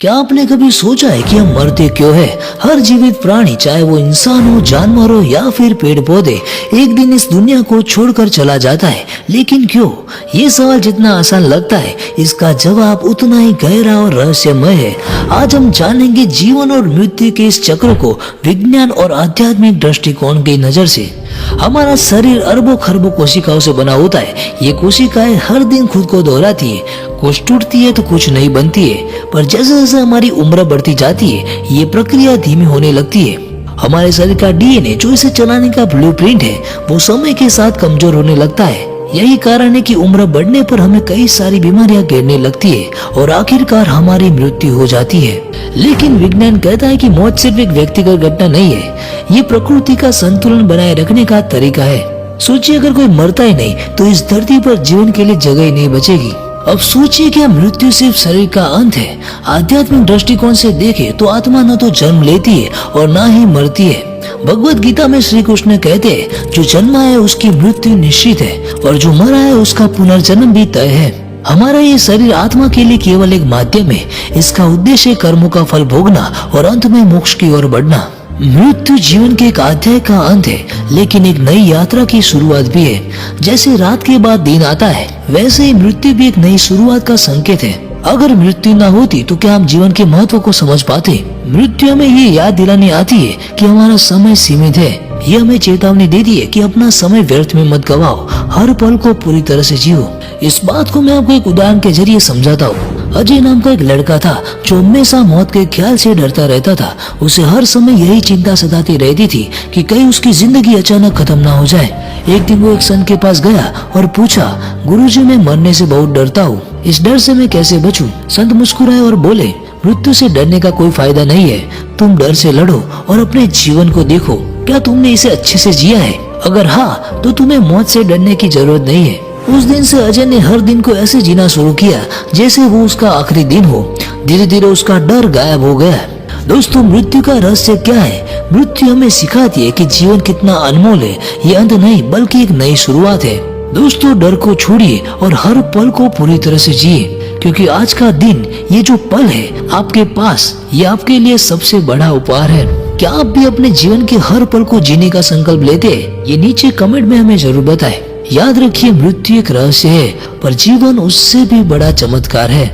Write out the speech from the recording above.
क्या आपने कभी सोचा है कि हम मरते क्यों है? हर जीवित प्राणी, चाहे वो इंसान हो, जानवर हो या फिर पेड़ पौधे, एक दिन इस दुनिया को छोड़कर चला जाता है। लेकिन क्यों? ये सवाल जितना आसान लगता है, इसका जवाब उतना ही गहरा और रहस्यमय है। आज हम जानेंगे जीवन और मृत्यु के इस चक्र को विज्ञान और आध्यात्मिक दृष्टिकोण की नजर से। हमारा शरीर अरबों खरबों कोशिकाओं से बना होता है। ये कोशिकाएं हर दिन खुद को दोहराती है, कुछ टूटती है तो कुछ नई बनती है। पर जैसे जैसे हमारी उम्र बढ़ती जाती है, ये प्रक्रिया धीमी होने लगती है। हमारे शरीर का डीएनए, जो इसे चलाने का ब्लूप्रिंट है, वो समय के साथ कमजोर होने लगता है। यही कारण है कि उम्र बढ़ने पर हमें कई सारी बीमारियां घेरने लगती है और आखिरकार हमारी मृत्यु हो जाती है। लेकिन विज्ञान कहता है कि मौत सिर्फ एक व्यक्तिगत घटना नहीं है, ये प्रकृति का संतुलन बनाए रखने का तरीका है। सोचिए, अगर कोई मरता ही नहीं तो इस धरती पर जीवन के लिए जगह ही नहीं बचेगी। अब सोचिए, क्या मृत्यु सिर्फ शरीर का अंत है? आध्यात्मिक दृष्टिकोण से देखें तो आत्मा न तो जन्म लेती है और न ही मरती है। भगवत गीता में श्री कृष्ण कहते हैं, जो जन्मा है उसकी मृत्यु निश्चित है और जो मरा है उसका पुनर्जन्म भी तय है। हमारा ये शरीर आत्मा के लिए केवल एक माध्यम है। इसका उद्देश्य कर्मों का फल भोगना और अंत में मोक्ष की ओर बढ़ना। मृत्यु जीवन के एक अध्याय का अंत है, लेकिन एक नई यात्रा की शुरुआत भी है। जैसे रात के बाद दिन आता है, वैसे ही मृत्यु भी एक नई शुरुआत का संकेत है। अगर मृत्यु न होती तो क्या हम जीवन के महत्व को समझ पाते? मृत्यु हमें ये याद दिलानी आती है कि हमारा समय सीमित है। ये हमें चेतावनी देती है कि अपना समय व्यर्थ में मत गवाओ, हर पल को पूरी तरह से जियो। इस बात को मैं आपको एक उदाहरण के जरिए समझाता हूँ। अजय नाम का एक लड़का था जो हमेशा मौत के ख्याल से डरता रहता था। उसे हर समय यही चिंता सताती रहती थी कि कहीं उसकी जिंदगी अचानक खत्म ना हो जाए। एक दिन वो एक संत के पास गया और पूछा, गुरुजी, मैं मरने से बहुत डरता हूँ, इस डर से मैं कैसे बचूं? संत मुस्कुराए और बोले, मृत्यु से डरने का कोई फायदा नहीं है। तुम डर से लड़ो और अपने जीवन को देखो, क्या तुमने इसे अच्छे से जिया है? अगर हाँ, तो तुम्हें मौत से डरने की जरूरत नहीं है। उस दिन से अजय ने हर दिन को ऐसे जीना शुरू किया जैसे वो उसका आखिरी दिन हो। धीरे धीरे उसका डर गायब हो गया। दोस्तों, मृत्यु का रहस्य क्या है? मृत्यु हमें सिखाती है कि जीवन कितना अनमोल है। ये अंत नहीं बल्कि एक नई शुरुआत है। दोस्तों, डर को छोड़िए और हर पल को पूरी तरह से जिए, क्योंकि आज का दिन, ये जो पल है आपके पास, ये आपके लिए सबसे बड़ा उपहार है। क्या आप भी अपने जीवन के हर पल को जीने का संकल्प लेते हैं? ये नीचे कमेंट में हमें जरूर बताएं। याद रखिए, मृत्यु एक रहस्य है, पर जीवन उससे भी बड़ा चमत्कार है।